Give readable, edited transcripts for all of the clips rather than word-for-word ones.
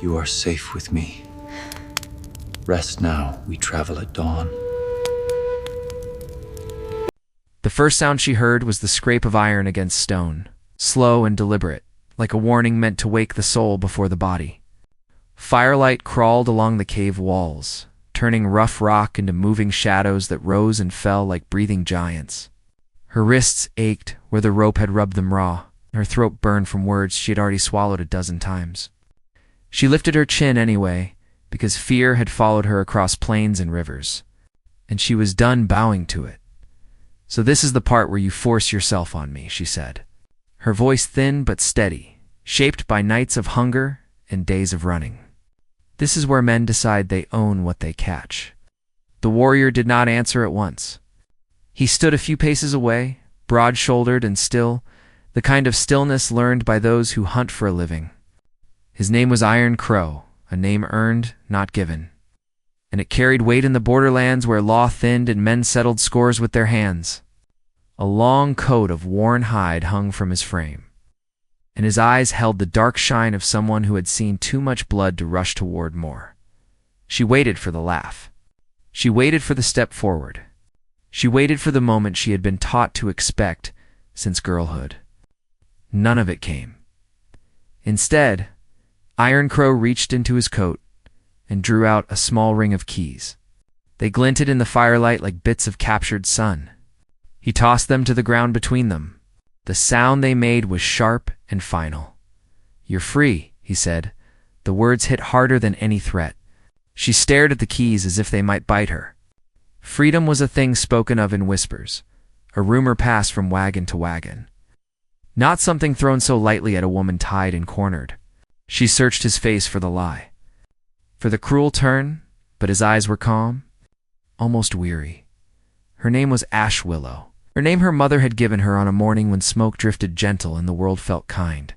You are safe with me. Rest now, we travel at dawn. The first sound she heard was the scrape of iron against stone, slow and deliberate, like a warning meant to wake the soul before the body. Firelight crawled along the cave walls, turning rough rock into moving shadows that rose and fell like breathing giants. Her wrists ached where the rope had rubbed them raw, and her throat burned from words she had already swallowed a dozen times. She lifted her chin anyway, because fear had followed her across plains and rivers, and she was done bowing to it. "So this is the part where you force yourself on me," she said, her voice thin but steady, shaped by nights of hunger and days of running. "This is where men decide they own what they catch." The warrior did not answer at once. He stood a few paces away, broad-shouldered and still, the kind of stillness learned by those who hunt for a living. His name was Iron Crow, a name earned, not given. And it carried weight in the borderlands where law thinned and men settled scores with their hands. A long coat of worn hide hung from his frame, and his eyes held the dark shine of someone who had seen too much blood to rush toward more. She waited for the laugh. She waited for the step forward. She waited for the moment she had been taught to expect since girlhood. None of it came. Instead, Iron Crow reached into his coat and drew out a small ring of keys. They glinted in the firelight like bits of captured sun. He tossed them to the ground between them. The sound they made was sharp and final. "You're free," he said. The words hit harder than any threat. She stared at the keys as if they might bite her. Freedom was a thing spoken of in whispers, a rumor passed from wagon to wagon. Not something thrown so lightly at a woman tied and cornered. She searched his face for the lie, for the cruel turn, but his eyes were calm, almost weary. Her name was Ash Willow, her name her mother had given her on a morning when smoke drifted gentle and the world felt kind.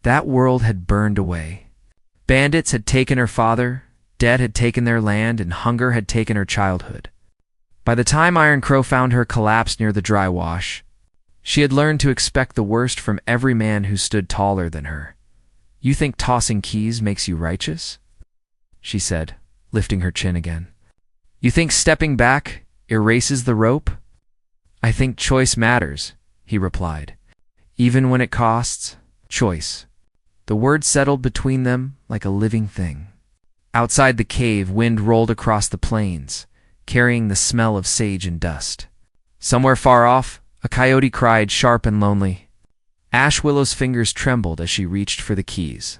That world had burned away. Bandits had taken her father, debt had taken their land, and hunger had taken her childhood. By the time Iron Crow found her collapsed near the dry wash, she had learned to expect the worst from every man who stood taller than her. "You think tossing keys makes you righteous?" she said, lifting her chin again. "You think stepping back erases the rope?" "I think choice matters," he replied. "Even when it costs choice." The word settled between them like a living thing. Outside the cave, wind rolled across the plains, carrying the smell of sage and dust. Somewhere far off, a coyote cried sharp and lonely. Ash Willow's fingers trembled as she reached for the keys.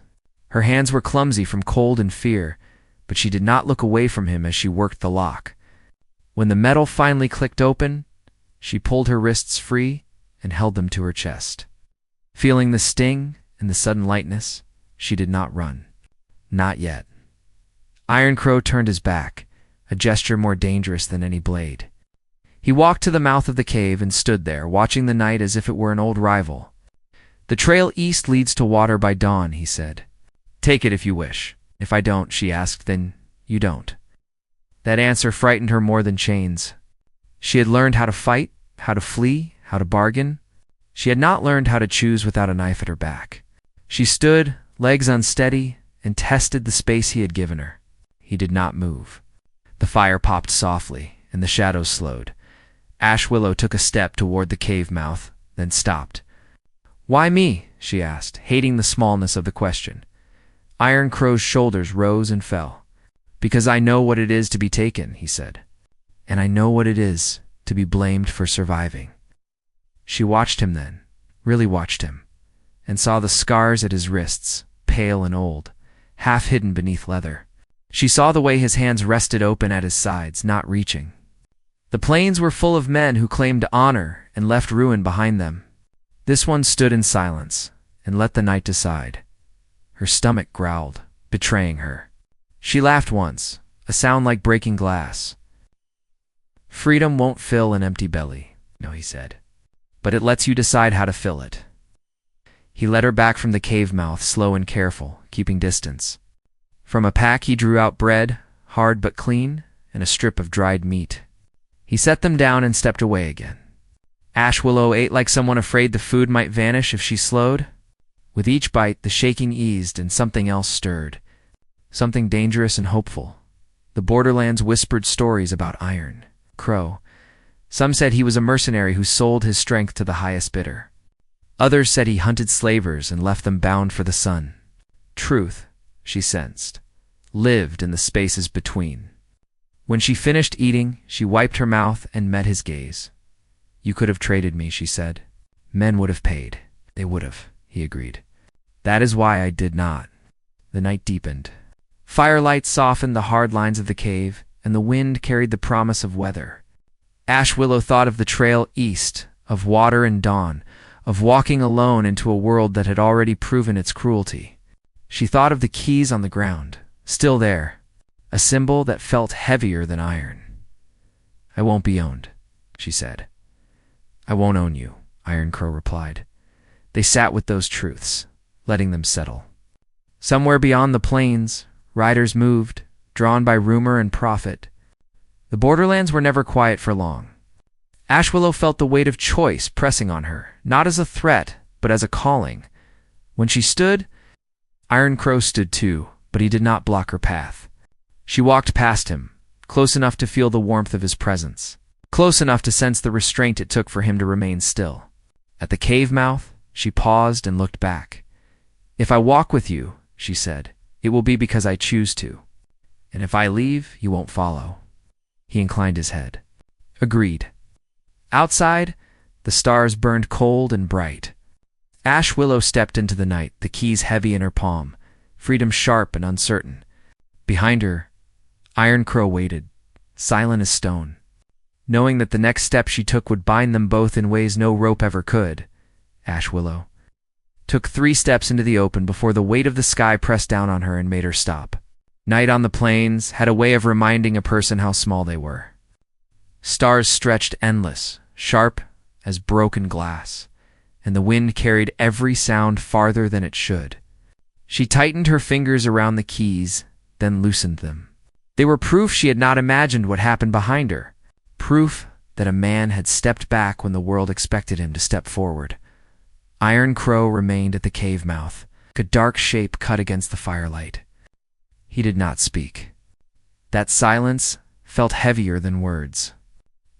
Her hands were clumsy from cold and fear, but she did not look away from him as she worked the lock. When the metal finally clicked open, she pulled her wrists free and held them to her chest. Feeling the sting and the sudden lightness, she did not run. Not yet. Iron Crow turned his back, a gesture more dangerous than any blade. He walked to the mouth of the cave and stood there, watching the night as if it were an old rival. "The trail east leads to water by dawn," he said. "Take it if you wish." "If I don't," she asked, "then you don't." That answer frightened her more than chains. She had learned how to fight, how to flee, how to bargain. She had not learned how to choose without a knife at her back. She stood, legs unsteady, and tested the space he had given her. He did not move. The fire popped softly, and the shadows slowed. Ash Willow took a step toward the cave mouth, then stopped. "Why me?" she asked, hating the smallness of the question. Iron Crow's shoulders rose and fell. "Because I know what it is to be taken," he said. "And I know what it is to be blamed for surviving." She watched him then, really watched him, and saw the scars at his wrists, pale and old, half hidden beneath leather. She saw the way his hands rested open at his sides, not reaching. The plains were full of men who claimed honor and left ruin behind them. This one stood in silence and let the night decide. Her stomach growled, betraying her. She laughed once, a sound like breaking glass. "Freedom won't fill an empty belly," no, he said, "but it lets you decide how to fill it." He led her back from the cave mouth, slow and careful, keeping distance. From a pack he drew out bread, hard but clean, and a strip of dried meat. He set them down and stepped away again. Ash Willow ate like someone afraid the food might vanish if she slowed. With each bite, the shaking eased and something else stirred, something dangerous and hopeful. The borderlands whispered stories about Iron Crow. Some said he was a mercenary who sold his strength to the highest bidder. Others said he hunted slavers and left them bound for the sun. Truth, she sensed, lived in the spaces between. When she finished eating, she wiped her mouth and met his gaze. "You could have traded me," she said. "Men would have paid." "They would have," he agreed. "That is why I did not." The night deepened. Firelight softened the hard lines of the cave, and the wind carried the promise of weather. Ash Willow thought of the trail east, of water and dawn, of walking alone into a world that had already proven its cruelty. She thought of the keys on the ground, still there, a symbol that felt heavier than iron. "I won't be owned," she said. "I won't own you," Iron Crow replied. They sat with those truths, letting them settle. Somewhere beyond the plains, riders moved, drawn by rumor and profit. The borderlands were never quiet for long. Ash Willow felt the weight of choice pressing on her, not as a threat, but as a calling. When she stood, Iron Crow stood too, but he did not block her path. She walked past him, close enough to feel the warmth of his presence, close enough to sense the restraint it took for him to remain still. At the cave mouth, she paused and looked back. "If I walk with you," she said, "it will be because I choose to. And if I leave, you won't follow." He inclined his head. "Agreed." Outside, the stars burned cold and bright. Ash Willow stepped into the night, the keys heavy in her palm, freedom sharp and uncertain. Behind her, Iron Crow waited, silent as stone. Knowing that the next step she took would bind them both in ways no rope ever could, Ash Willow took 3 steps into the open before the weight of the sky pressed down on her and made her stop. Night on the plains had a way of reminding a person how small they were. Stars stretched endless, sharp as broken glass, and the wind carried every sound farther than it should. She tightened her fingers around the keys, then loosened them. They were proof she had not imagined what happened behind her, proof that a man had stepped back when the world expected him to step forward. Iron Crow remained at the cave mouth, a dark shape cut against the firelight. He did not speak. That silence felt heavier than words.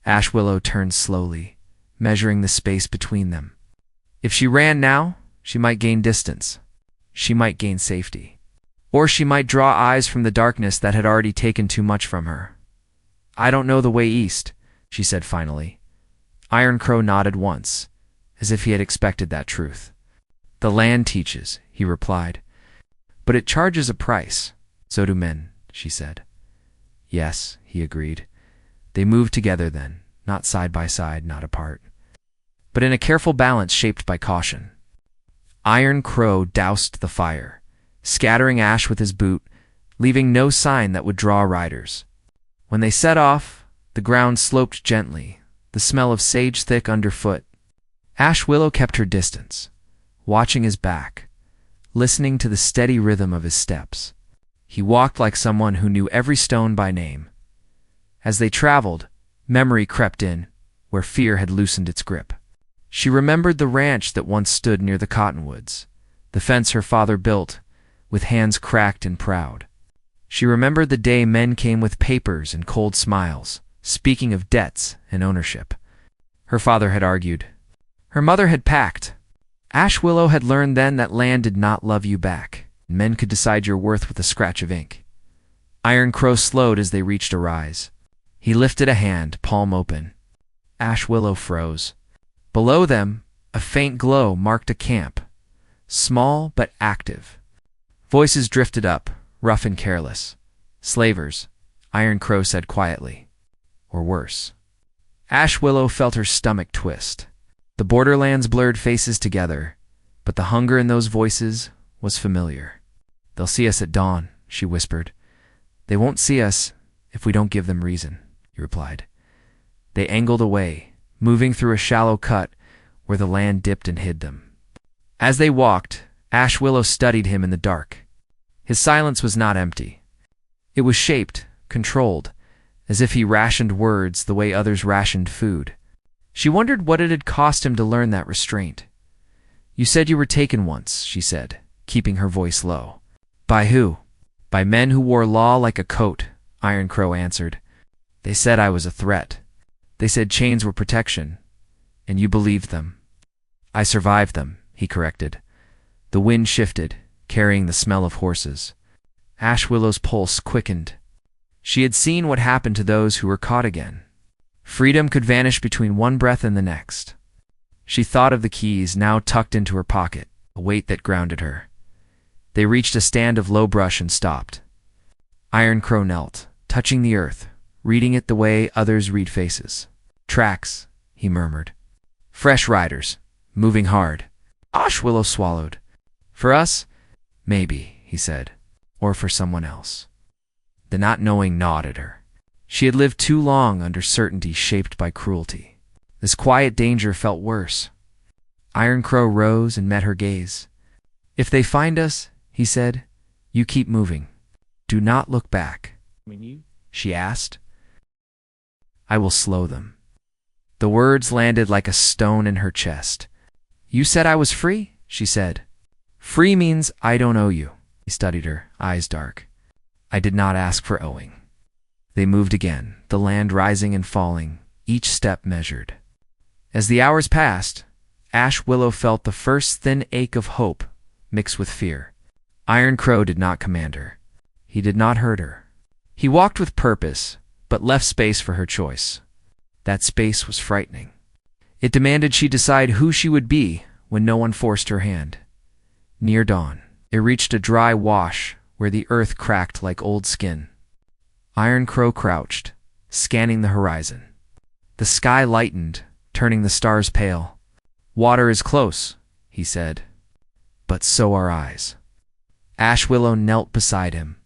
Ash Willow turned slowly, measuring the space between them. If she ran now, she might gain distance. She might gain safety. Or she might draw eyes from the darkness that had already taken too much from her. "I don't know the way east," she said finally. Iron Crow nodded once, as if he had expected that truth. "The land teaches," he replied. "But it charges a price. So do men," she said. "Yes," he agreed. They moved together then, not side by side, not apart, but in a careful balance shaped by caution. Iron Crow doused the fire, scattering ash with his boot, leaving no sign that would draw riders. When they set off, the ground sloped gently, the smell of sage thick underfoot. Ash Willow kept her distance, watching his back, listening to the steady rhythm of his steps. He walked like someone who knew every stone by name. As they traveled, memory crept in, where fear had loosened its grip. She remembered the ranch that once stood near the cottonwoods, the fence her father built, with hands cracked and proud. She remembered the day men came with papers and cold smiles, speaking of debts and ownership. Her father had argued. Her mother had packed. Ash Willow had learned then that land did not love you back. Men could decide your worth with a scratch of ink. Iron Crow slowed as they reached a rise. He lifted a hand, palm open. Ash Willow froze. Below them, a faint glow marked a camp, small but active. Voices drifted up, rough and careless. "Slavers," Iron Crow said quietly. "Or worse." Ash Willow felt her stomach twist. The borderlands blurred faces together, but the hunger in those voices was familiar. "They'll see us at dawn," she whispered. "They won't see us if we don't give them reason," he replied. They angled away, moving through a shallow cut where the land dipped and hid them. As they walked, Ash Willow studied him in the dark. His silence was not empty. It was shaped, controlled, as if he rationed words the way others rationed food. She wondered what it had cost him to learn that restraint. "You said you were taken once," she said, keeping her voice low. "By who?" By men who wore law like a coat, Iron Crow answered. They said I was a threat. They said chains were protection, and you believed them. I survived them, he corrected. The wind shifted, carrying the smell of horses. Ash Willow's pulse quickened. She had seen what happened to those who were caught again. Freedom could vanish between one breath and the next. She thought of the keys now tucked into her pocket, a weight that grounded her. They reached a stand of low brush and stopped. Iron Crow knelt, touching the earth, reading it the way others read faces. Tracks, he murmured. Fresh riders, moving hard. Ash Willow swallowed. For us? Maybe, he said. Or for someone else. The not knowing gnawed at her. She had lived too long under certainty shaped by cruelty. This quiet danger felt worse. Iron Crow rose and met her gaze. If they find us, he said, you keep moving. Do not look back. She asked. I will slow them. The words landed like a stone in her chest. You said I was free? She said. Free means I don't owe you. He studied her, eyes dark. I did not ask for owing. They moved again, the land rising and falling, each step measured. As the hours passed, Ash Willow felt the first thin ache of hope mixed with fear. Iron Crow did not command her. He did not hurt her. He walked with purpose, but left space for her choice. That space was frightening. It demanded she decide who she would be when no one forced her hand. Near dawn, it reached a dry wash where the earth cracked like old skin. Iron Crow crouched, scanning the horizon. The sky lightened, turning the stars pale. Water is close, he said. But so are eyes. Ash Willow knelt beside him.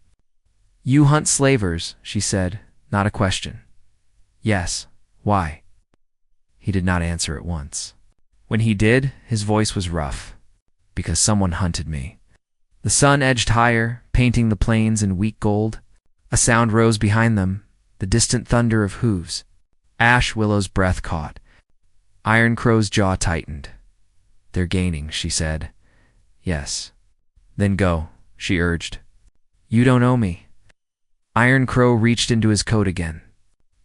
You hunt slavers, she said, not a question. Yes, why? He did not answer at once. When he did, his voice was rough. Because someone hunted me. The sun edged higher, painting the plains in weak gold. A sound rose behind them, the distant thunder of hooves. Ash Willow's breath caught. Iron Crow's jaw tightened. They're gaining, she said. Yes. Then go, she urged. You don't owe me. Iron Crow reached into his coat again.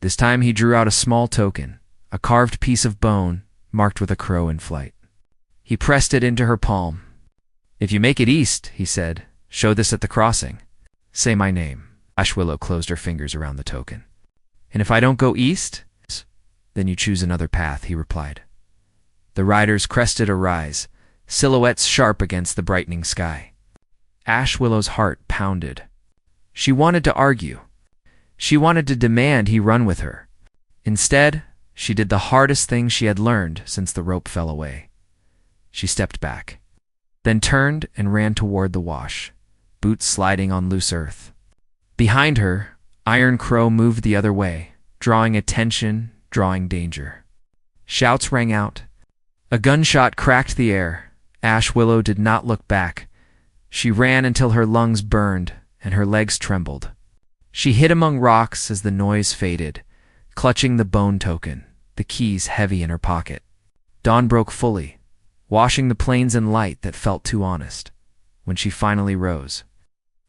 This time he drew out a small token, a carved piece of bone marked with a crow in flight. He pressed it into her palm. If you make it east, he said, show this at the crossing. Say my name. Ash Willow closed her fingers around the token. And if I don't go east, then you choose another path, he replied. The riders crested a rise, silhouettes sharp against the brightening sky. Ash Willow's heart pounded. She wanted to argue. She wanted to demand he run with her. Instead, she did the hardest thing she had learned since the rope fell away. She stepped back, then turned and ran toward the wash, boots sliding on loose earth. Behind her, Iron Crow moved the other way, drawing attention, drawing danger. Shouts rang out. A gunshot cracked the air. Ash Willow did not look back. She ran until her lungs burned and her legs trembled. She hid among rocks as the noise faded, clutching the bone token, the keys heavy in her pocket. Dawn broke fully, washing the plains in light that felt too honest. When she finally rose,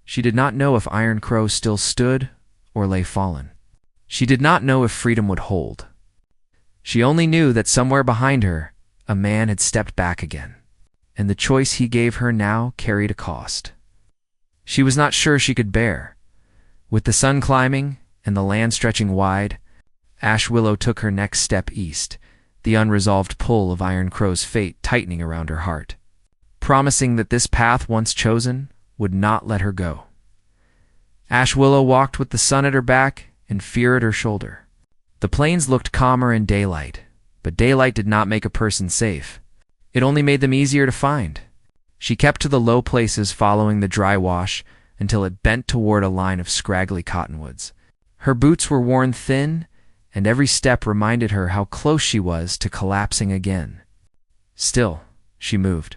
she did not know if Iron Crow still stood or lay fallen. She did not know if freedom would hold. She only knew that somewhere behind her, a man had stepped back again, and the choice he gave her now carried a cost. She was not sure she could bear. With the sun climbing and the land stretching wide, Ash Willow took her next step east, the unresolved pull of Iron Crow's fate tightening around her heart, promising that this path once chosen would not let her go. Ash Willow walked with the sun at her back and fear at her shoulder. The plains looked calmer in daylight, but daylight did not make a person safe. It only made them easier to find. She kept to the low places following the dry wash until it bent toward a line of scraggly cottonwoods. Her boots were worn thin, and every step reminded her how close she was to collapsing again. Still, she moved,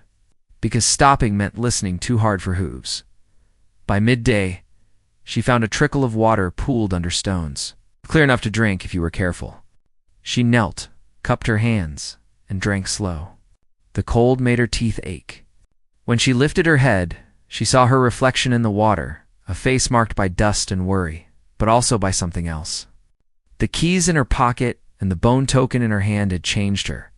because stopping meant listening too hard for hooves. By midday, she found a trickle of water pooled under stones, clear enough to drink if you were careful. She knelt, cupped her hands, and drank slow. The cold made her teeth ache. When she lifted her head, she saw her reflection in the water, a face marked by dust and worry, but also by something else. The keys in her pocket and the bone token in her hand had changed her,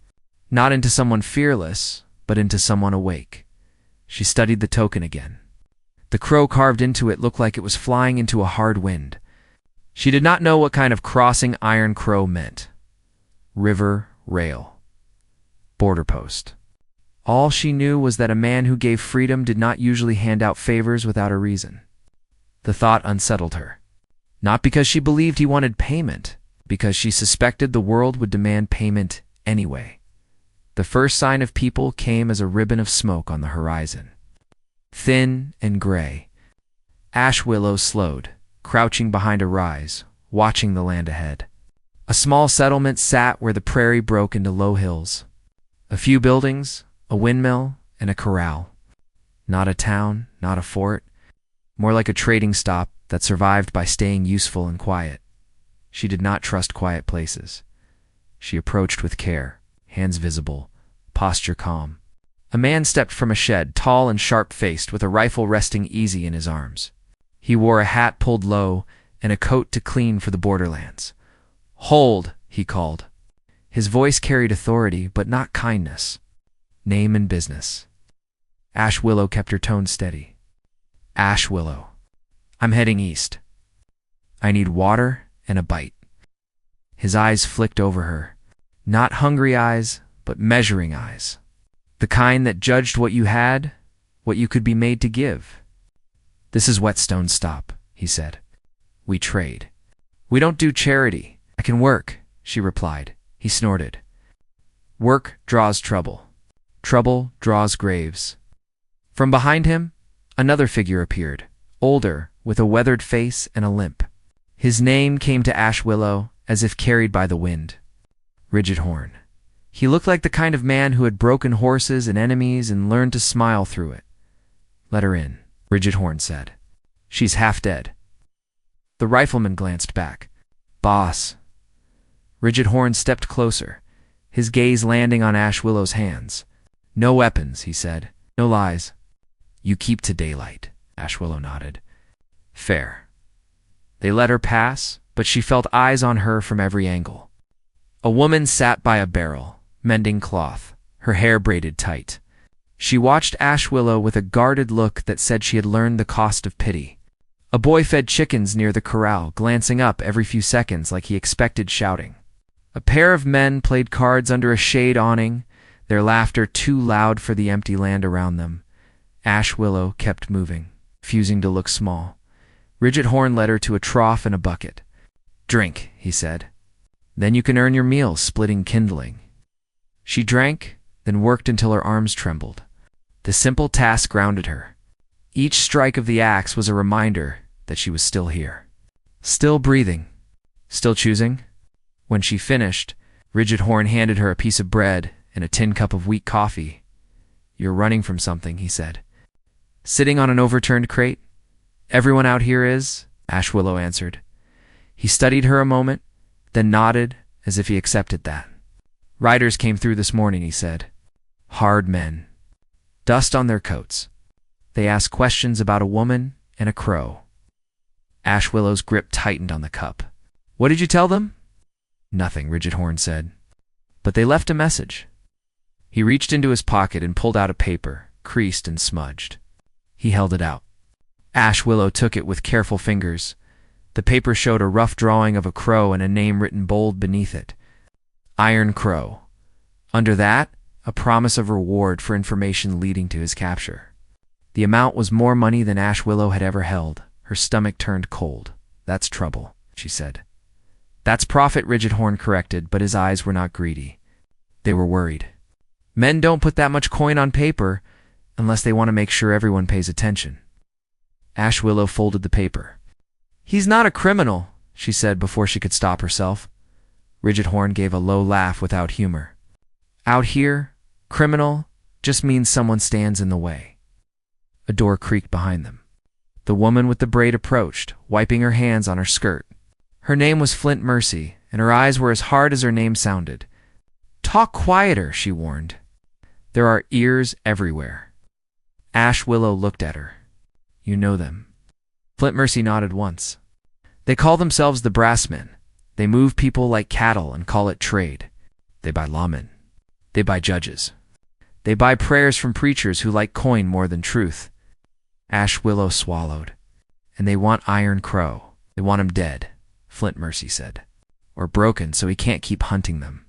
not into someone fearless, but into someone awake. She studied the token again. The crow carved into it looked like it was flying into a hard wind. She did not know what kind of crossing iron crow meant. River, rail, border post. All she knew was that a man who gave freedom did not usually hand out favors without a reason. The thought unsettled her. Not because she believed he wanted payment, because she suspected the world would demand payment anyway. The first sign of people came as a ribbon of smoke on the horizon. Thin and gray. Ash willows slowed, crouching behind a rise, watching the land ahead. A small settlement sat where the prairie broke into low hills. A few buildings, a windmill, and a corral. Not a town, not a fort. More like a trading stop that survived by staying useful and quiet. She did not trust quiet places. She approached with care, hands visible, posture calm. A man stepped from a shed, tall and sharp-faced, with a rifle resting easy in his arms. He wore a hat pulled low and a coat to clean for the borderlands. "Hold," he called. His voice carried authority, but not kindness. Name and business. Ash Willow kept her tone steady. "Ash Willow. I'm heading east. I need water and a bite." His eyes flicked over her. Not hungry eyes, but measuring eyes. The kind that judged what you had, what you could be made to give. "This is Whetstone Stop," he said. "We trade. We don't do charity." "I can work," she replied. He snorted. "Work draws trouble. Trouble draws graves." From behind him, another figure appeared, older, with a weathered face and a limp. His name came to Ash Willow as if carried by the wind. Rigid Horn. He looked like the kind of man who had broken horses and enemies and learned to smile through it. "Let her in," Rigid Horn said. "She's half dead." The rifleman glanced back. "Boss." Rigid Horn stepped closer, his gaze landing on Ash Willow's hands. "No weapons," he said. "No lies." "You keep to daylight," Ash Willow nodded. "Fair." They let her pass, but she felt eyes on her from every angle. A woman sat by a barrel, mending cloth, her hair braided tight. She watched Ash Willow with a guarded look that said she had learned the cost of pity. A boy fed chickens near the corral, glancing up every few seconds like he expected shouting. A pair of men played cards under a shade awning, their laughter too loud for the empty land around them. Ash Willow kept moving, refusing to look small. Rigid Horn led her to a trough and a bucket. "Drink," he said. "Then you can earn your meals splitting kindling." She drank, then worked until her arms trembled. The simple task grounded her. Each strike of the axe was a reminder that she was still here. Still breathing. Still choosing. When she finished, Rigid Horn handed her a piece of bread and a tin cup of weak coffee. "You're running from something," he said. "Sitting on an overturned crate?" "Everyone out here is," Ash Willow answered. He studied her a moment, then nodded as if he accepted that. "Riders came through this morning," he said. "Hard men. Dust on their coats. They asked questions about a woman and a crow." Ash Willow's grip tightened on the cup. "What did you tell them?" "Nothing," Rigid Horn said. "But they left a message." He reached into his pocket and pulled out a paper, creased and smudged. He held it out. Ash Willow took it with careful fingers. The paper showed a rough drawing of a crow and a name written bold beneath it. Iron Crow. Under that, a promise of reward for information leading to his capture. The amount was more money than Ash Willow had ever held. Her stomach turned cold. "That's trouble," she said. "That's profit," Rigid Horn corrected, but his eyes were not greedy. They were worried. Men don't put that much coin on paper unless they want to make sure everyone pays attention. Ash Willow folded the paper. "He's not a criminal," she said before she could stop herself. Rigid Horn gave a low laugh without humor. "Out here, criminal just means someone stands in the way." A door creaked behind them. The woman with the braid approached, wiping her hands on her skirt. Her name was Flint Mercy, and her eyes were as hard as her name sounded. "Talk quieter," she warned. "There are ears everywhere." Ash Willow looked at her. "You know them." Flint Mercy nodded once. They call themselves the Brassmen. They move people like cattle and call it trade. They buy lawmen. They buy judges. They buy prayers from preachers who like coin more than truth. Ash Willow swallowed. And they want Iron Crow. They want him dead, Flint Mercy said. Or broken so he can't keep hunting them.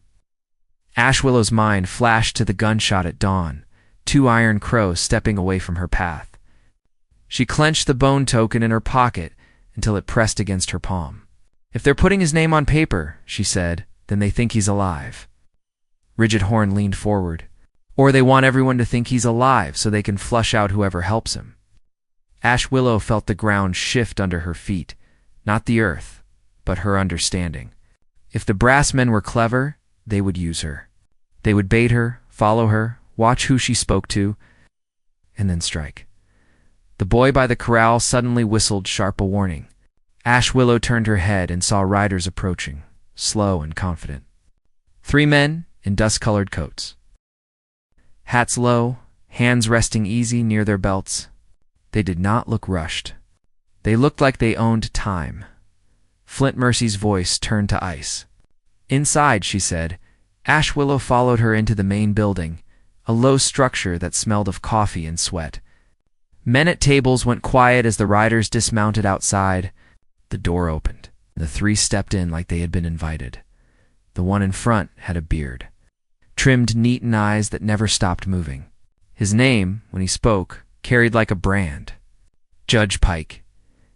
Ash Willow's mind flashed to the gunshot at dawn, 2 Iron Crows stepping away from her path. She clenched the bone token in her pocket until it pressed against her palm. If they're putting his name on paper, she said, then they think he's alive. Rigid Horn leaned forward. Or they want everyone to think he's alive so they can flush out whoever helps him. Ash Willow felt the ground shift under her feet, not the earth, but her understanding. If the Brassmen were clever, they would use her. They would bait her, follow her, watch who she spoke to, and then strike. The boy by the corral suddenly whistled sharp a warning. Ash Willow turned her head and saw riders approaching, slow and confident. 3 men in dust-colored coats. Hats low, hands resting easy near their belts. They did not look rushed. They looked like they owned time. Flint Mercy's voice turned to ice. Inside, she said. Ash Willow followed her into the main building, a low structure that smelled of coffee and sweat. Men at tables went quiet as the riders dismounted outside. The door opened. The 3 stepped in like they had been invited. The one in front had a beard, trimmed neat and eyes that never stopped moving. His name, when he spoke, carried like a brand. Judge Pike.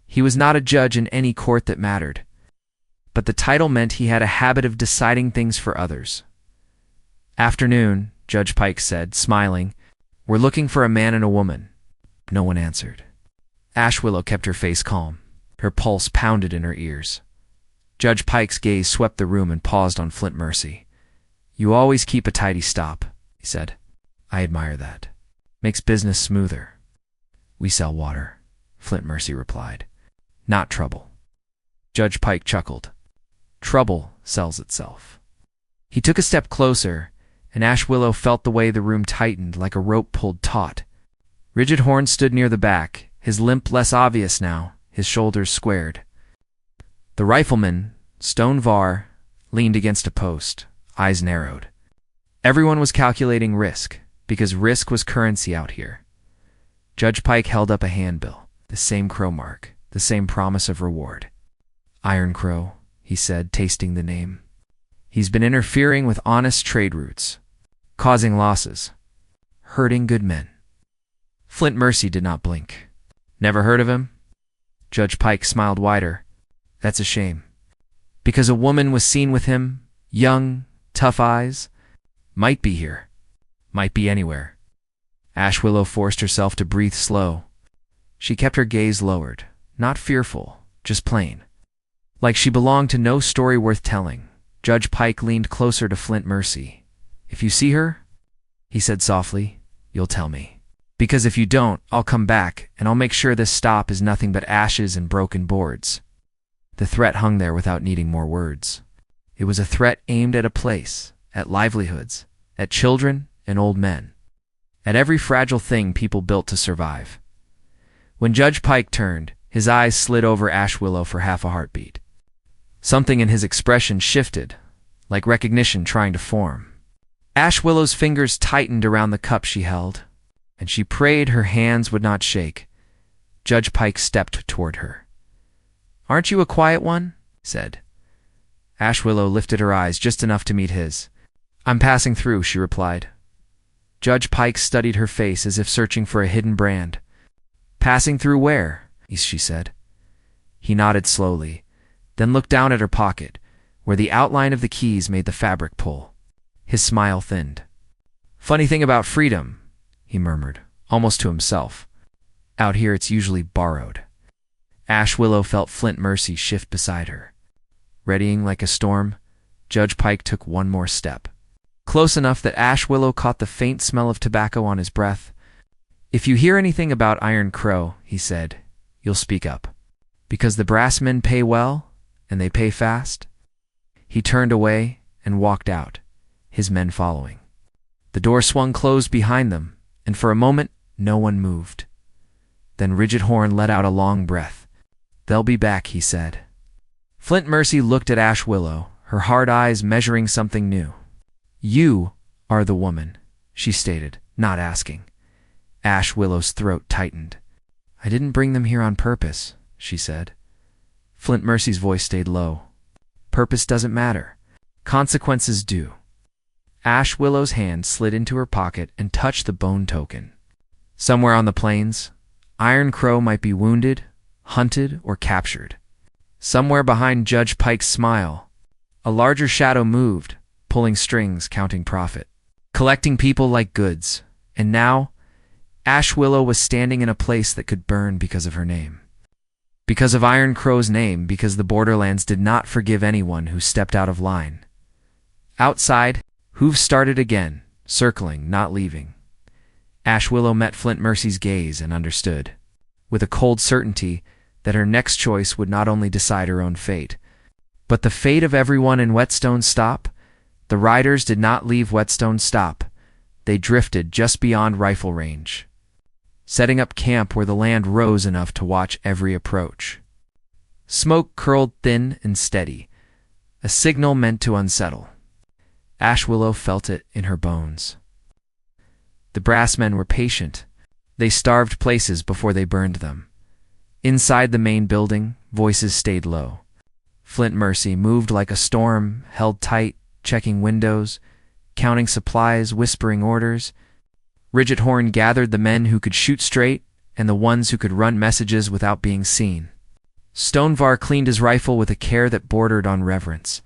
He was not a judge in any court that mattered, but the title meant he had a habit of deciding things for others. Afternoon, Judge Pike said, smiling. We're looking for a man and a woman. No one answered. Ash Willow kept her face calm. Her pulse pounded in her ears. Judge Pike's gaze swept the room and paused on Flint Mercy. You always keep a tidy stop, he said. I admire that. Makes business smoother. We sell water, Flint Mercy replied. Not trouble. Judge Pike chuckled. Trouble sells itself. He took a step closer, and Ash Willow felt the way the room tightened like a rope pulled taut. Rigid Horn stood near the back, his limp less obvious now, his shoulders squared. The rifleman, Stone Var, leaned against a post, eyes narrowed. Everyone was calculating risk, because risk was currency out here. Judge Pike held up a handbill, the same crow mark, the same promise of reward. Iron Crow, he said, tasting the name. He's been interfering with honest trade routes, causing losses, hurting good men. Flint Mercy did not blink. Never heard of him? Judge Pike smiled wider. That's a shame. Because a woman was seen with him, young, tough eyes. Might be here. Might be anywhere. Ash Willow forced herself to breathe slow. She kept her gaze lowered, not fearful, just plain. Like she belonged to no story worth telling. Judge Pike leaned closer to Flint Mercy. If you see her, he said softly, you'll tell me. Because if you don't, I'll come back, and I'll make sure this stop is nothing but ashes and broken boards. The threat hung there without needing more words. It was a threat aimed at a place, at livelihoods, at children and old men, at every fragile thing people built to survive. When Judge Pike turned, his eyes slid over Ash Willow for half a heartbeat. Something in his expression shifted, like recognition trying to form. Ash Willow's fingers tightened around the cup she held, and she prayed her hands would not shake. Judge Pike stepped toward her. Aren't you a quiet one? He said. Ash Willow lifted her eyes just enough to meet his. I'm passing through, she replied. Judge Pike studied her face as if searching for a hidden brand. Passing through where? She said. He nodded slowly, then looked down at her pocket, where the outline of the keys made the fabric pull. His smile thinned. Funny thing about freedom, he murmured, almost to himself. Out here it's usually borrowed. Ash Willow felt Flint Mercy shift beside her. Readying like a storm, Judge Pike took one more step. Close enough that Ash Willow caught the faint smell of tobacco on his breath. If you hear anything about Iron Crow, he said, you'll speak up. Because the Brassmen pay well, and they pay fast. He turned away and walked out, his men following. The door swung closed behind them, and for a moment no one moved. Then Rigid Horn let out a long breath. They'll be back, he said. Flint Mercy looked at Ash Willow, her hard eyes measuring something new. You are the woman, she stated, not asking. Ash Willow's throat tightened. I didn't bring them here on purpose, she said. Flint Mercy's voice stayed low. Purpose doesn't matter. Consequences do. Ash Willow's hand slid into her pocket and touched the bone token. Somewhere on the plains, Iron Crow might be wounded, hunted, or captured. Somewhere behind Judge Pike's smile, a larger shadow moved, pulling strings, counting profit, collecting people like goods. And now, Ash Willow was standing in a place that could burn because of her name. Because of Iron Crow's name, because the Borderlands did not forgive anyone who stepped out of line. Outside, hooves started again, circling, not leaving. Ash Willow met Flint Mercy's gaze and understood, with a cold certainty, that her next choice would not only decide her own fate, but the fate of everyone in Whetstone Stop. The riders did not leave Whetstone Stop. They drifted just beyond rifle range, setting up camp where the land rose enough to watch every approach. Smoke curled thin and steady, a signal meant to unsettle. Ash Willow felt it in her bones. The brass men were patient. They starved places before they burned them. Inside the main building, voices stayed low. Flint Mercy moved like a storm, held tight, checking windows, counting supplies, whispering orders. Ridget Horn gathered the men who could shoot straight and the ones who could run messages without being seen. Stonevar cleaned his rifle with a care that bordered on reverence.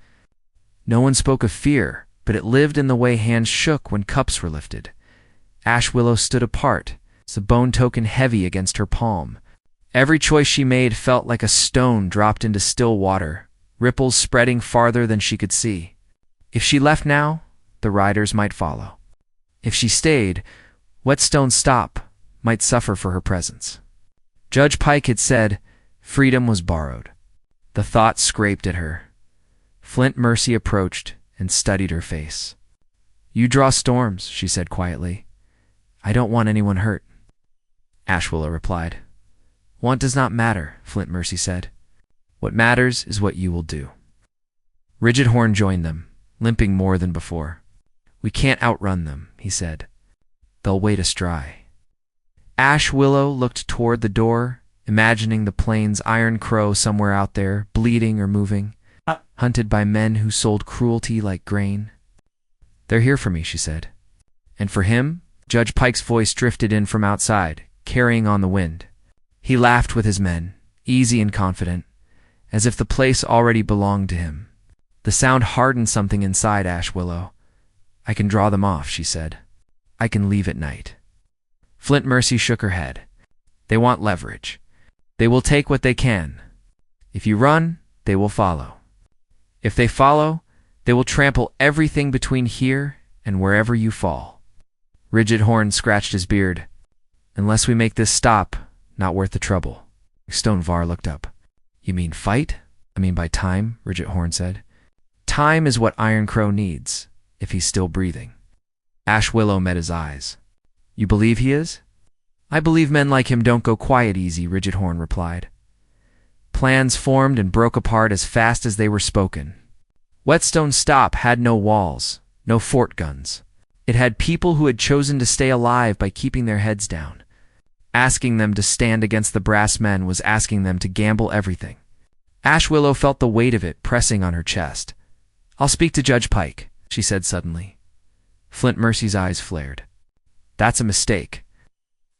No one spoke of fear, but it lived in the way hands shook when cups were lifted. Ash Willow stood apart, the bone token heavy against her palm. Every choice she made felt like a stone dropped into still water, ripples spreading farther than she could see. If she left now, the riders might follow. If she stayed, Whetstone Stop might suffer for her presence. Judge Pike had said, freedom was borrowed. The thought scraped at her. Flint Mercy approached and studied her face. You draw storms, she said quietly. I don't want anyone hurt. Ash Willow replied. Want does not matter, Flint Mercy said. What matters is what you will do. Ridget Horn joined them, limping more than before. We can't outrun them, he said. They'll wait us dry. Ash Willow looked toward the door, imagining the plains Iron Crow somewhere out there, bleeding or moving, hunted by men who sold cruelty like grain. They're here for me, she said. And for him? Judge Pike's voice drifted in from outside, carrying on the wind. He laughed with his men, easy and confident, as if the place already belonged to him. The sound hardened something inside Ash Willow. I can draw them off, she said. I can leave at night. Flint Mercy shook her head. They want leverage. They will take what they can. If you run, they will follow. If they follow, they will trample everything between here and wherever you fall. Ridget Horn scratched his beard. Unless we make this stop, not worth the trouble. Stonevar looked up. You mean fight? I mean by time, Ridget Horn said. Time is what Iron Crow needs, if he's still breathing. Ash Willow met his eyes. You believe he is? I believe men like him don't go quiet easy, Ridget Horn replied. Plans formed and broke apart as fast as they were spoken. Whetstone Stop had no walls, no fort guns. It had people who had chosen to stay alive by keeping their heads down. Asking them to stand against the brass men was asking them to gamble everything. Ash Willow felt the weight of it pressing on her chest. I'll speak to Judge Pike, she said suddenly. Flint Mercy's eyes flared. That's a mistake.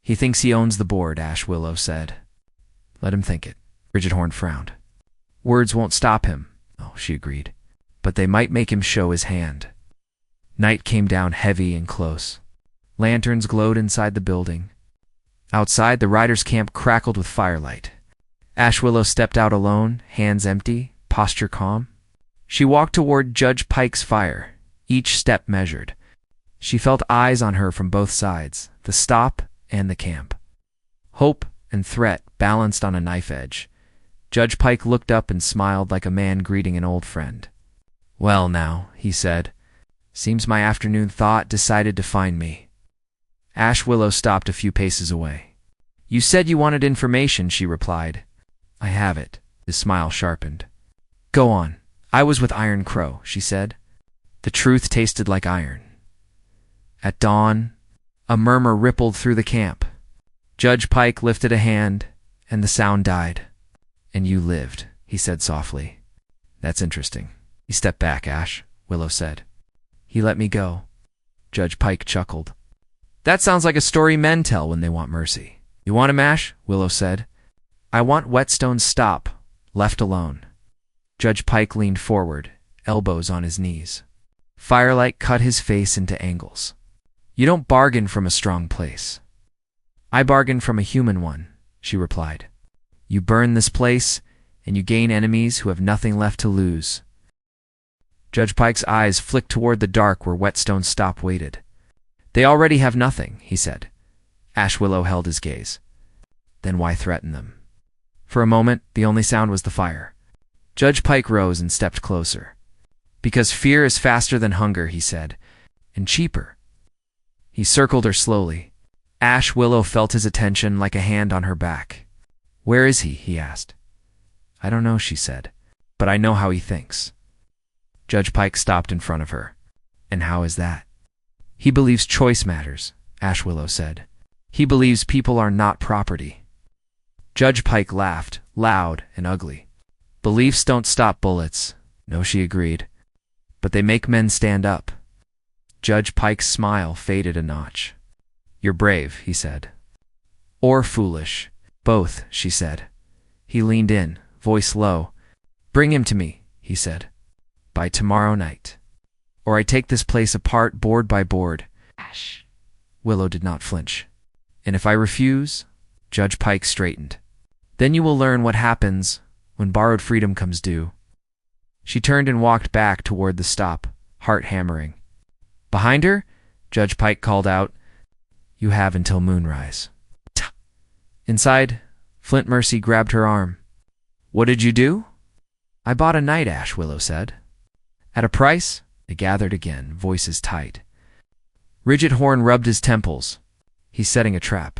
He thinks he owns the board, Ash Willow said. Let him think it. Ridget Horn frowned. Words won't stop him, oh, she agreed. But they might make him show his hand. Night came down heavy and close. Lanterns glowed inside the building. Outside, the riders' camp crackled with firelight. Ash Willow stepped out alone, hands empty, posture calm. She walked toward Judge Pike's fire, each step measured. She felt eyes on her from both sides, the stop and the camp. Hope and threat balanced on a knife edge. Judge Pike looked up and smiled like a man greeting an old friend. Well now, he said. Seems my afternoon thought decided to find me. Ash Willow stopped a few paces away. You said you wanted information, she replied. I have it. His smile sharpened. Go on. I was with Iron Crow, she said. The truth tasted like iron. At dawn, a murmur rippled through the camp. Judge Pike lifted a hand, and the sound died. And you lived, he said softly. That's interesting. He stepped back, Ash, Willow said. He let me go. Judge Pike chuckled. That sounds like a story men tell when they want mercy. You want him, Ash? Willow said. I want Whetstone's stop, left alone. Judge Pike leaned forward, elbows on his knees. Firelight cut his face into angles. You don't bargain from a strong place. I bargain from a human one, she replied. You burn this place, and you gain enemies who have nothing left to lose. Judge Pike's eyes flicked toward the dark where Whetstone's stop waited. They already have nothing, he said. Ash Willow held his gaze. Then why threaten them? For a moment, the only sound was the fire. Judge Pike rose and stepped closer. Because fear is faster than hunger, he said, and cheaper. He circled her slowly. Ash Willow felt his attention like a hand on her back. Where is he asked. I don't know, she said, but I know how he thinks. Judge Pike stopped in front of her. And how is that? He believes choice matters, Ash Willow said. He believes people are not property. Judge Pike laughed, loud and ugly. Beliefs don't stop bullets. No, she agreed. But they make men stand up. Judge Pike's smile faded a notch. You're brave, he said. Or foolish. Both, she said. He leaned in, voice low. Bring him to me, he said. By tomorrow night. Or I take this place apart board by board. Ash. Willow did not flinch. And if I refuse? Judge Pike straightened. Then you will learn what happens when borrowed freedom comes due. She turned and walked back toward the stop, heart hammering. Behind her, Judge Pike called out, You have until moonrise. Tch. Inside, Flint Mercy grabbed her arm. What did you do? I bought a night, Ash Willow said. At a price? They gathered again, voices tight. Rigid Horn rubbed his temples. He's setting a trap.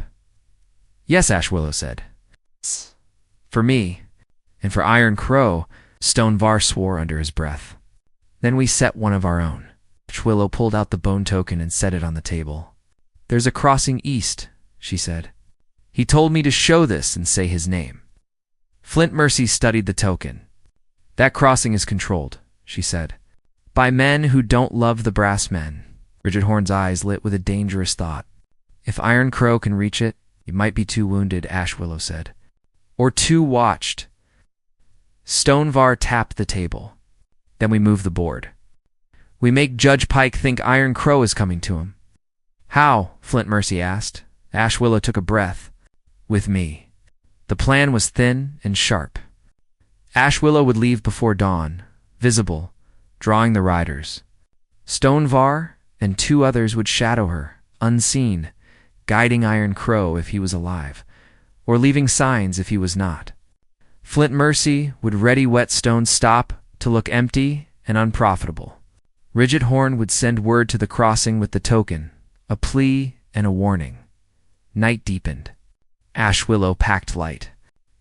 Yes, Ash Willow said. For me, and for Iron Crow, Stone Var swore under his breath. Then we set one of our own. Ash Willow pulled out the bone token and set it on the table. There's a crossing east, she said. He told me to show this and say his name. Flint Mercy studied the token. That crossing is controlled, she said. By men who don't love the brass men. Rigid Horn's eyes lit with a dangerous thought. If Iron Crow can reach it, he might be too wounded, Ash Willow said. Or too watched. Stone Var tapped the table. Then we move the board. We make Judge Pike think Iron Crow is coming to him. How? Flint Mercy asked. Ash Willow took a breath. With me. The plan was thin and sharp. Ash Willow would leave before dawn, visible, drawing the riders. Stone Var and two others would shadow her, unseen, guiding Iron Crow if he was alive, or leaving signs if he was not. Flint Mercy would ready Whetstone's stop to look empty and unprofitable. Rigid Horn would send word to the crossing with the token, a plea and a warning. Night deepened. Ash Willow packed light.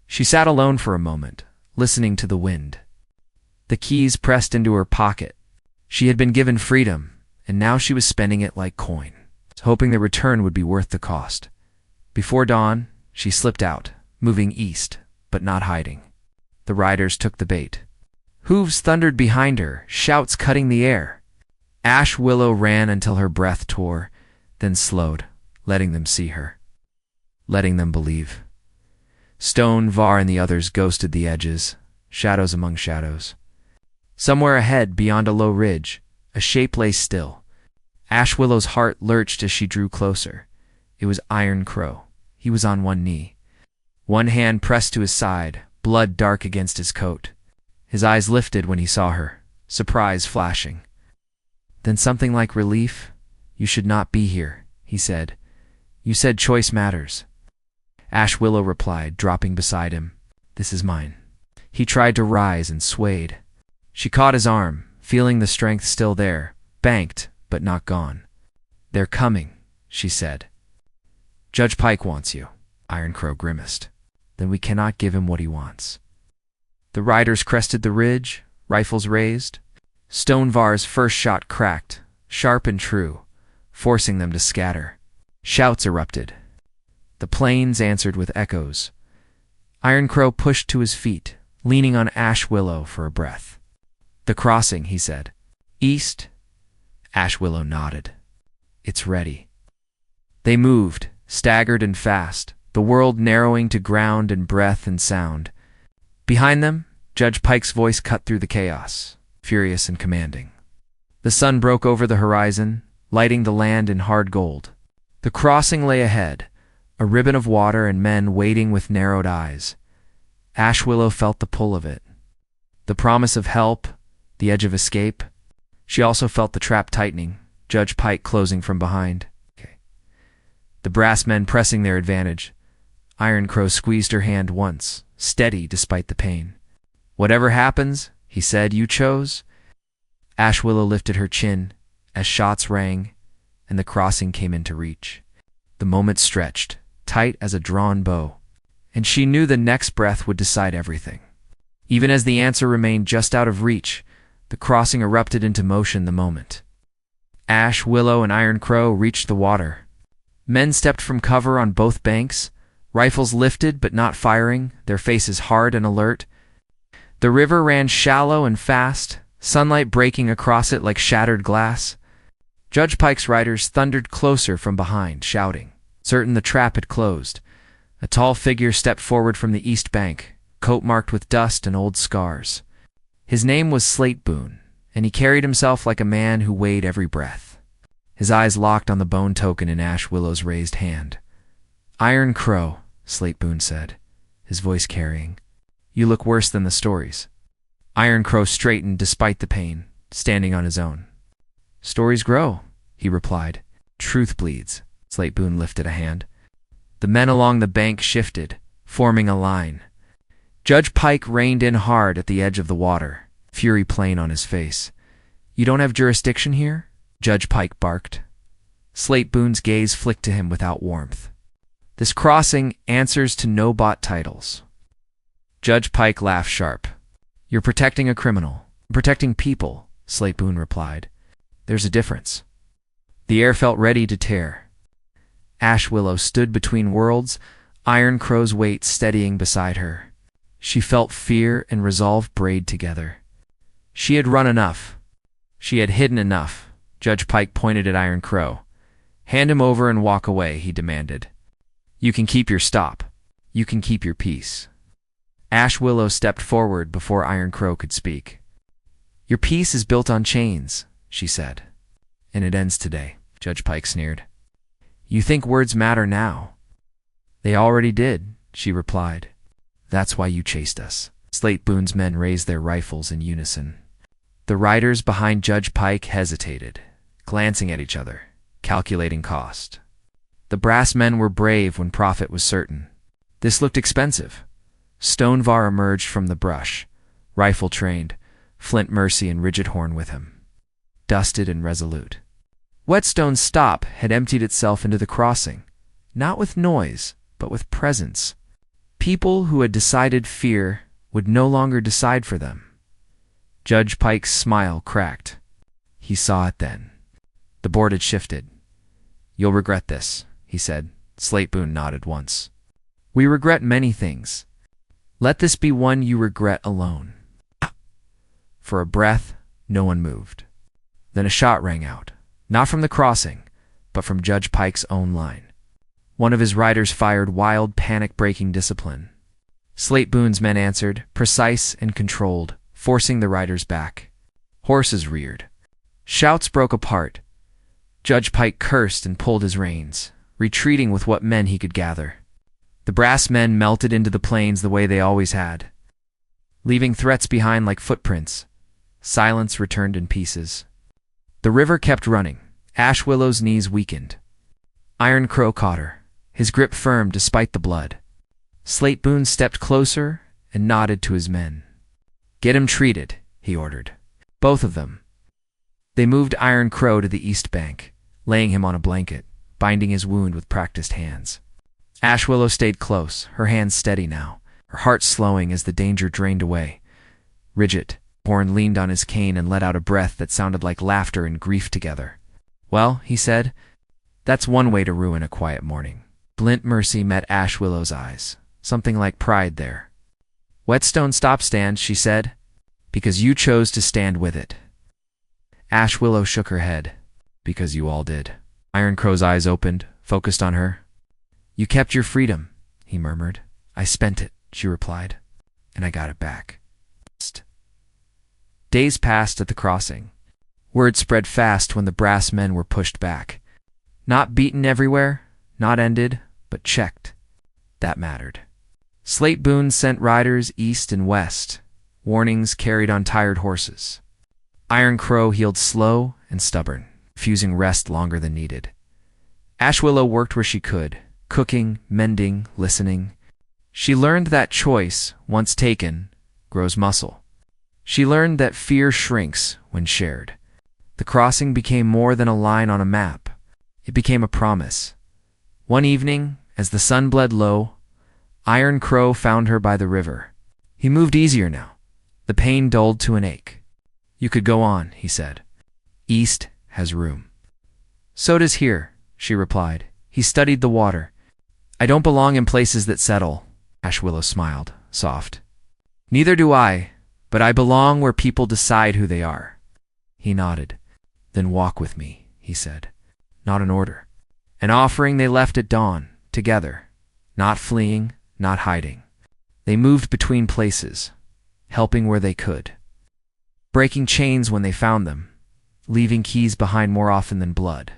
She sat alone for a moment, listening to the wind. The keys pressed into her pocket. She had been given freedom, and now she was spending it like coin, hoping the return would be worth the cost. Before dawn, she slipped out, moving east, but not hiding. The riders took the bait. Hooves thundered behind her, shouts cutting the air. Ash Willow ran until her breath tore, then slowed, letting them see her. Letting them believe. Stone, Var, and the others ghosted the edges, shadows among shadows. Somewhere ahead, beyond a low ridge, a shape lay still. Ash Willow's heart lurched as she drew closer. It was Iron Crow. He was on one knee. One hand pressed to his side, blood dark against his coat. His eyes lifted when he saw her, surprise flashing. Then something like relief. You should not be here, he said. You said choice matters. Ash Willow replied, dropping beside him. This is mine. He tried to rise and swayed. She caught his arm, feeling the strength still there, banked, but not gone. They're coming, she said. Judge Pike wants you. Iron Crow grimaced. then we cannot give him what he wants. The riders crested the ridge, rifles raised. Stonevar's first shot cracked, sharp and true, forcing them to scatter. Shouts erupted. The plains answered with echoes. Iron Crow pushed to his feet, leaning on Ash Willow for a breath. "The crossing," he said. "East?" Ash Willow nodded. "It's ready." They moved, staggered and fast, the world narrowing to ground and breath and sound. Behind them, Judge Pike's voice cut through the chaos, furious and commanding. The sun broke over the horizon, lighting the land in hard gold. The crossing lay ahead, a ribbon of water and men waiting with narrowed eyes. Ash Willow felt the pull of it. The promise of help, the edge of escape. She also felt the trap tightening, Judge Pike closing from behind. The brass men pressing their advantage. Iron Crow squeezed her hand once, steady despite the pain. "Whatever happens," he said, "you chose." Ash Willow lifted her chin as shots rang and the crossing came into reach. The moment stretched, tight as a drawn bow, and she knew the next breath would decide everything. Even as the answer remained just out of reach, the crossing erupted into motion the moment. Ash, Willow, and Iron Crow reached the water. Men stepped from cover on both banks, rifles lifted but not firing, their faces hard and alert. The river ran shallow and fast, sunlight breaking across it like shattered glass. Judge Pike's riders thundered closer from behind, shouting, certain the trap had closed. A tall figure stepped forward from the east bank, coat marked with dust and old scars. His name was Slate Boone, and he carried himself like a man who weighed every breath. His eyes locked on the bone token in Ash Willow's raised hand. "Iron Crow," Slate Boone said, his voice carrying. "You look worse than the stories." Iron Crow straightened despite the pain, standing on his own. "Stories grow," he replied. "Truth bleeds." Slate Boone lifted a hand. The men along the bank shifted, forming a line. Judge Pike reined in hard at the edge of the water, fury plain on his face. "You don't have jurisdiction here?" Judge Pike barked. Slate Boone's gaze flicked to him without warmth. "This crossing answers to no bought titles." Judge Pike laughed sharp. "You're protecting a criminal. I'm protecting people," Slate Boone replied. "There's a difference." The air felt ready to tear. Ash Willow stood between worlds, Iron Crow's weight steadying beside her. She felt fear and resolve braid together. She had run enough. She had hidden enough. Judge Pike pointed at Iron Crow. "Hand him over and walk away," he demanded. "You can keep your stop. You can keep your peace." Ash Willow stepped forward before Iron Crow could speak. "Your peace is built on chains," she said. "And it ends today," Judge Pike sneered. "You think words matter now?" "They already did," she replied. "That's why you chased us." Slate Boone's men raised their rifles in unison. The riders behind Judge Pike hesitated, glancing at each other, calculating cost. The brass men were brave when profit was certain. This looked expensive. Stonevar emerged from the brush, rifle trained, Flint Mercy and Rigid Horn with him, dusted and resolute. Whetstone's stop had emptied itself into the crossing, not with noise, but with presence. People who had decided fear would no longer decide for them. Judge Pike's smile cracked. He saw it then. The board had shifted. "You'll regret this," he said. Slate Boone nodded once. "We regret many things. Let this be one you regret alone." For a breath, no one moved. Then a shot rang out, not from the crossing, but from Judge Pike's own line. One of his riders fired wild, panic-breaking discipline. Slate Boone's men answered, precise and controlled, forcing the riders back. Horses reared. Shouts broke apart. Judge Pike cursed and pulled his reins, retreating with what men he could gather. The brass men melted into the plains the way they always had, leaving threats behind like footprints. Silence returned in pieces. The river kept running. Ash Willow's knees weakened. Iron Crow caught her, his grip firm despite the blood. Slate Boone stepped closer and nodded to his men. "Get him treated," he ordered. "Both of them." They moved Iron Crow to the east bank, laying him on a blanket, binding his wound with practiced hands. Ash Willow stayed close, her hands steady now, her heart slowing as the danger drained away. Ridget Horn leaned on his cane and let out a breath that sounded like laughter and grief together. "Well," he said, "that's one way to ruin a quiet morning." Flint Mercy met Ash Willow's eyes, something like pride there. "Whetstone stop stand," she said, "because you chose to stand with it." Ash Willow shook her head. "Because you all did." Iron Crow's eyes opened, focused on her. "You kept your freedom," he murmured. "I spent it," she replied, "and I got it back." Days passed at the crossing. Word spread fast when the brass men were pushed back. Not beaten everywhere, not ended, but checked. That mattered. Slate Boone sent riders east and west, warnings carried on tired horses. Iron Crow healed slow and stubborn, refusing rest longer than needed. Ash Willow worked where she could, cooking, mending, listening. She learned that choice, once taken, grows muscle. She learned that fear shrinks when shared. The crossing became more than a line on a map. It became a promise. One evening, as the sun bled low, Iron Crow found her by the river. He moved easier now. The pain dulled to an ache. "You could go on," he said. "East has room." "So does here," she replied. He studied the water. "I don't belong in places that settle," Ash Willow smiled, soft. "Neither do I, but I belong where people decide who they are." He nodded. "Then walk with me," he said. Not an order. An offering they left at dawn, together. Not fleeing, not hiding. They moved between places, helping where they could. Breaking chains when they found them, leaving keys behind more often than blood.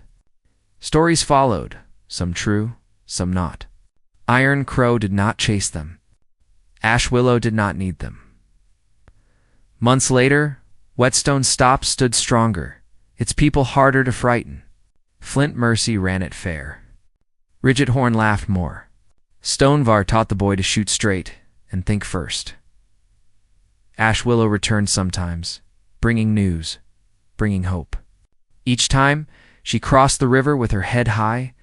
Stories followed, some true, some not. Iron Crow did not chase them. Ash Willow did not need them. Months later, Whetstone's stop stood stronger, its people harder to frighten. Flint Mercy ran it fair. Ridget Horn laughed more. Stonevar taught the boy to shoot straight and think first. Ash Willow returned sometimes, bringing news, bringing hope. Each time, she crossed the river with her head high,